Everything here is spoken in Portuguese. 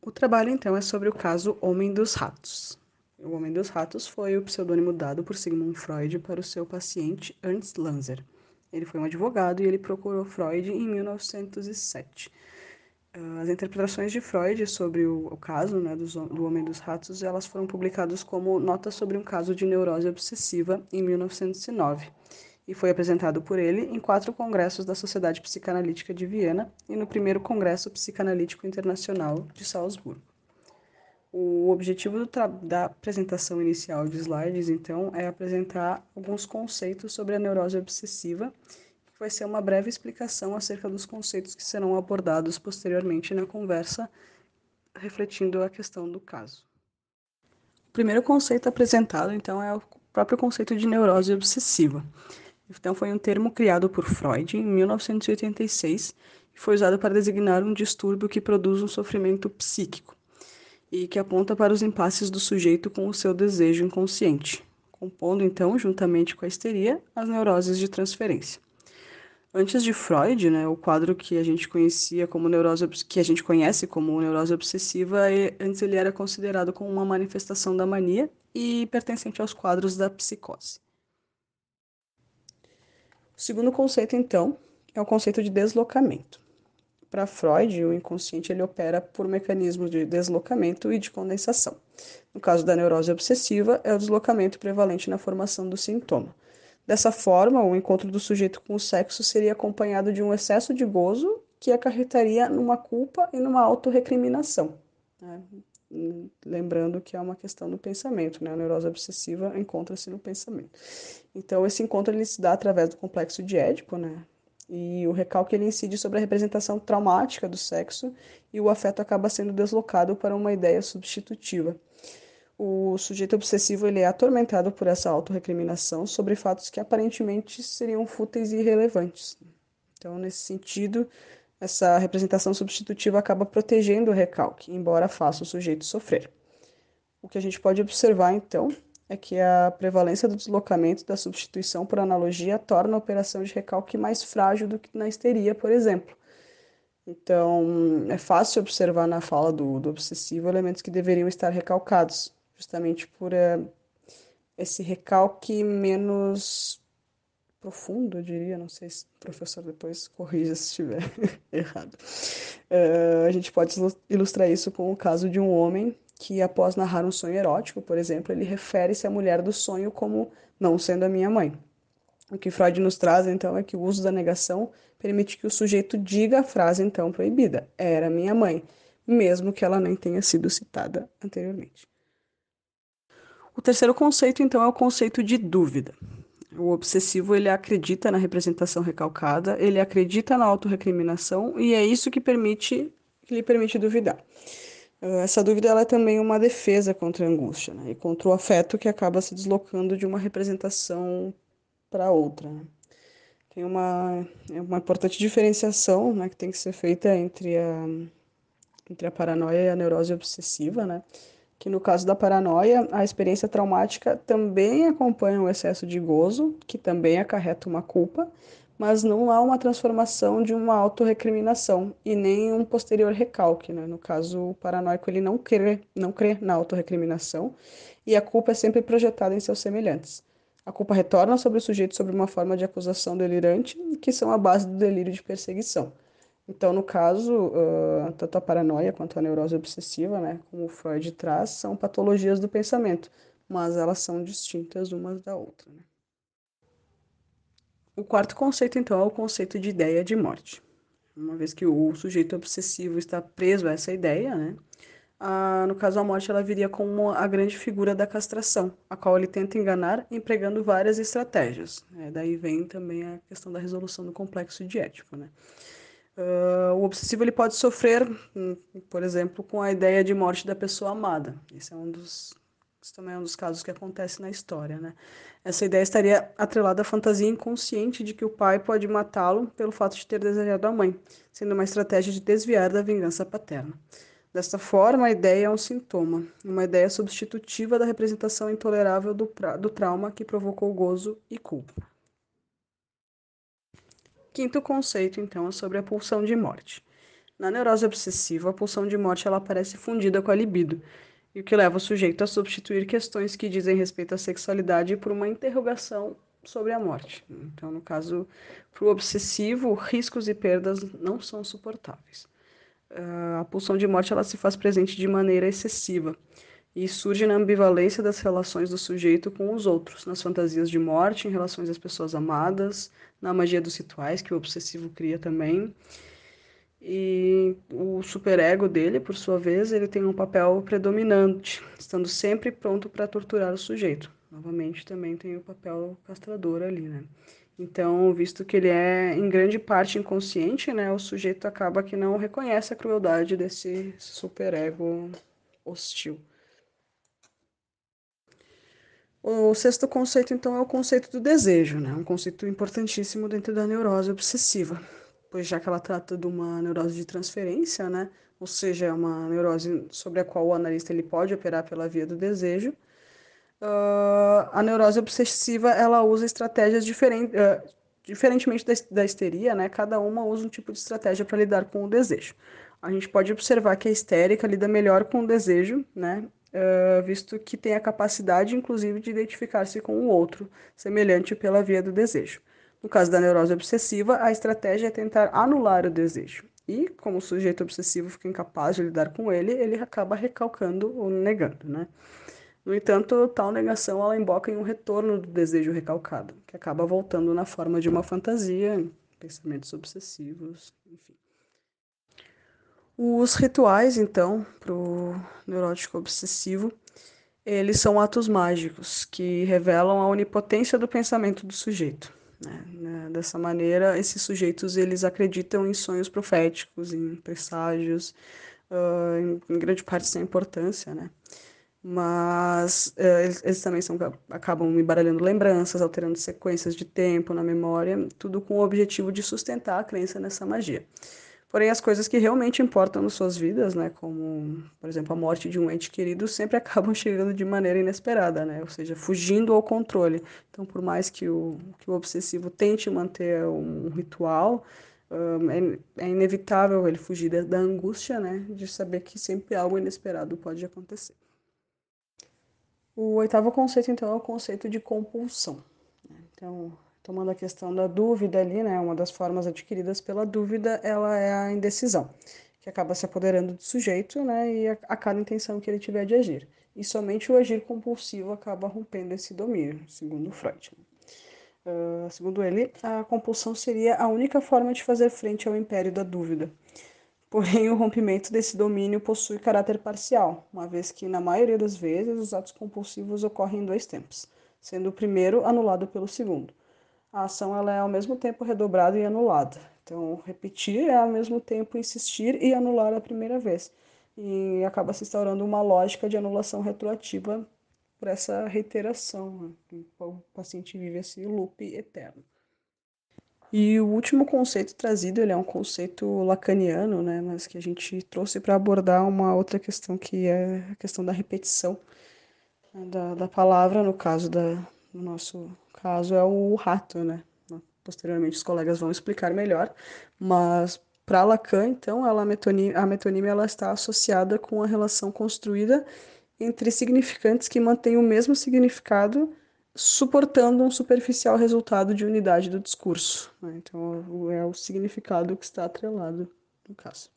O trabalho, então, é sobre o caso Homem dos Ratos. O Homem dos Ratos foi o pseudônimo dado por Sigmund Freud para o seu paciente Ernst Lanzer. Ele foi um advogado e ele procurou Freud em 1907. As interpretações de Freud sobre o caso, né, do Homem dos Ratos, elas foram publicadas como Notas sobre um caso de neurose obsessiva em 1909 e foi apresentado por ele em 4 congressos da Sociedade Psicanalítica de Viena e no primeiro Congresso Psicanalítico Internacional de Salzburgo. O objetivo da apresentação inicial de slides, então, é apresentar alguns conceitos sobre a neurose obsessiva, que vai ser uma breve explicação acerca dos conceitos que serão abordados posteriormente na conversa, refletindo a questão do caso. O primeiro conceito apresentado, então, é o próprio conceito de neurose obsessiva. Então, foi um termo criado por Freud em 1986 e foi usado para designar um distúrbio que produz um sofrimento psíquico e que aponta para os impasses do sujeito com o seu desejo inconsciente, compondo então, juntamente com a histeria, as neuroses de transferência. Antes de Freud, né, o quadro que a gente conhecia como neurose, que a gente conhece como neurose obsessiva, antes ele era considerado como uma manifestação da mania e pertencente aos quadros da psicose. O segundo conceito, então, é o conceito de deslocamento. Para Freud, o inconsciente ele opera por mecanismos de deslocamento e de condensação. No caso da neurose obsessiva, é o deslocamento prevalente na formação do sintoma. Dessa forma, o encontro do sujeito com o sexo seria acompanhado de um excesso de gozo que acarretaria numa culpa e numa autorrecriminação. Né? Lembrando que é uma questão do pensamento, né? A neurose obsessiva encontra-se no pensamento. Então, esse encontro ele se dá através do complexo de Édipo, né? E o recalque ele incide sobre a representação traumática do sexo e o afeto acaba sendo deslocado para uma ideia substitutiva. O sujeito obsessivo ele é atormentado por essa autorrecriminação sobre fatos que aparentemente seriam fúteis e irrelevantes. Então, nesse sentido, essa representação substitutiva acaba protegendo o recalque, embora faça o sujeito sofrer. O que a gente pode observar, então, é que a prevalência do deslocamento da substituição por analogia torna a operação de recalque mais frágil do que na histeria, por exemplo. Então, é fácil observar na fala do obsessivo elementos que deveriam estar recalcados, justamente por esse recalque menos profundo, eu diria, não sei se o professor depois corrija se estiver errado. A gente pode ilustrar isso com o caso de um homem que, após narrar um sonho erótico, por exemplo, ele refere-se à mulher do sonho como não sendo a minha mãe. O que Freud nos traz, então, é que o uso da negação permite que o sujeito diga a frase, então, proibida: era minha mãe, mesmo que ela nem tenha sido citada anteriormente. O terceiro conceito, então, é o conceito de dúvida. O obsessivo, ele acredita na representação recalcada, ele acredita na autorrecriminação e é isso que lhe permite duvidar. Essa dúvida ela é também uma defesa contra a angústia, né? E contra o afeto que acaba se deslocando de uma representação para outra. Né? Tem uma importante diferenciação, né, que tem que ser feita entre a paranoia e a neurose obsessiva, né? Que no caso da paranoia, a experiência traumática também acompanha o excesso de gozo, que também acarreta uma culpa, mas não há uma transformação de uma autorrecriminação e nem um posterior recalque, né? No caso, o paranoico ele não crê na autorrecriminação e a culpa é sempre projetada em seus semelhantes. A culpa retorna sobre o sujeito sob uma forma de acusação delirante, que são a base do delírio de perseguição. Então, no caso, tanto a paranoia quanto a neurose obsessiva, né, como o Freud traz, são patologias do pensamento, mas elas são distintas umas da outra. Né? O quarto conceito, então, é o conceito de ideia de morte. Uma vez que o sujeito obsessivo está preso a essa ideia, né, no caso, a morte ela viria como a grande figura da castração, a qual ele tenta enganar empregando várias estratégias. Daí vem também a questão da resolução do complexo de Édipo, né? O obsessivo ele pode sofrer, por exemplo, com a ideia de morte da pessoa amada. Isso também é um dos casos que acontece na história, né? Essa ideia estaria atrelada à fantasia inconsciente de que o pai pode matá-lo pelo fato de ter desejado a mãe, sendo uma estratégia de desviar da vingança paterna. Desta forma, a ideia é um sintoma, uma ideia substitutiva da representação intolerável do trauma que provocou gozo e culpa. Quinto conceito, então, é sobre a pulsão de morte. Na neurose obsessiva, a pulsão de morte ela aparece fundida com a libido, e o que leva o sujeito a substituir questões que dizem respeito à sexualidade por uma interrogação sobre a morte. Então, no caso, para o obsessivo, riscos e perdas não são suportáveis. A pulsão de morte ela se faz presente de maneira excessiva e surge na ambivalência das relações do sujeito com os outros, nas fantasias de morte, em relações às pessoas amadas, na magia dos rituais que o obsessivo cria também. E o superego dele, por sua vez, ele tem um papel predominante, estando sempre pronto para torturar o sujeito. Novamente, também tem o papel castrador ali, né? Então, visto que ele é em grande parte inconsciente, né, o sujeito acaba que não reconhece a crueldade desse superego hostil. O sexto conceito, então, é o conceito do desejo, né? Um conceito importantíssimo dentro da neurose obsessiva, pois já que ela trata de uma neurose de transferência, né? Ou seja, é uma neurose sobre a qual o analista ele pode operar pela via do desejo. A neurose obsessiva ela usa estratégias diferentes, diferentemente da histeria, né? Cada uma usa um tipo de estratégia para lidar com o desejo. A gente pode observar que a histérica lida melhor com o desejo, né? Visto que tem a capacidade, inclusive, de identificar-se com o outro, semelhante pela via do desejo. No caso da neurose obsessiva, a estratégia é tentar anular o desejo. E, como o sujeito obsessivo fica incapaz de lidar com ele, ele acaba recalcando ou negando, né? No entanto, tal negação ela emboca em um retorno do desejo recalcado, que acaba voltando na forma de uma fantasia, pensamentos obsessivos, enfim. Os rituais, então, para o neurótico obsessivo, eles são atos mágicos que revelam a onipotência do pensamento do sujeito. Dessa maneira, esses sujeitos eles acreditam em sonhos proféticos, em presságios, em grande parte sem importância, né? Mas eles também acabam embaralhando lembranças, alterando sequências de tempo na memória, tudo com o objetivo de sustentar a crença nessa magia. Porém, as coisas que realmente importam nas suas vidas, né, como, por exemplo, a morte de um ente querido, sempre acabam chegando de maneira inesperada, né, ou seja, fugindo ao controle. Então, por mais que o obsessivo tente manter um ritual, é inevitável ele fugir da angústia, né, de saber que sempre algo inesperado pode acontecer. O oitavo conceito, então, é o conceito de compulsão. Então, tomando a questão da dúvida ali, né, uma das formas adquiridas pela dúvida, ela é a indecisão, que acaba se apoderando do sujeito, né, e a cada intenção que ele tiver de agir. E somente o agir compulsivo acaba rompendo esse domínio, segundo Freud. Segundo ele, a compulsão seria a única forma de fazer frente ao império da dúvida. Porém, o rompimento desse domínio possui caráter parcial, uma vez que, na maioria das vezes, os atos compulsivos ocorrem em dois tempos, sendo o primeiro anulado pelo segundo. A ação ela é ao mesmo tempo redobrada e anulada. Então, repetir é ao mesmo tempo insistir e anular a primeira vez. E acaba se instaurando uma lógica de anulação retroativa por essa reiteração, né? O paciente vive esse loop eterno. E o último conceito trazido, ele é um conceito lacaniano, né, mas que a gente trouxe para abordar uma outra questão que é a questão da repetição, né, da palavra, no nosso caso é o rato, né. Posteriormente os colegas vão explicar melhor, mas para Lacan, então, a metonímia ela está associada com a relação construída entre significantes que mantêm o mesmo significado, suportando um superficial resultado de unidade do discurso, né? Então, é o significado que está atrelado no caso.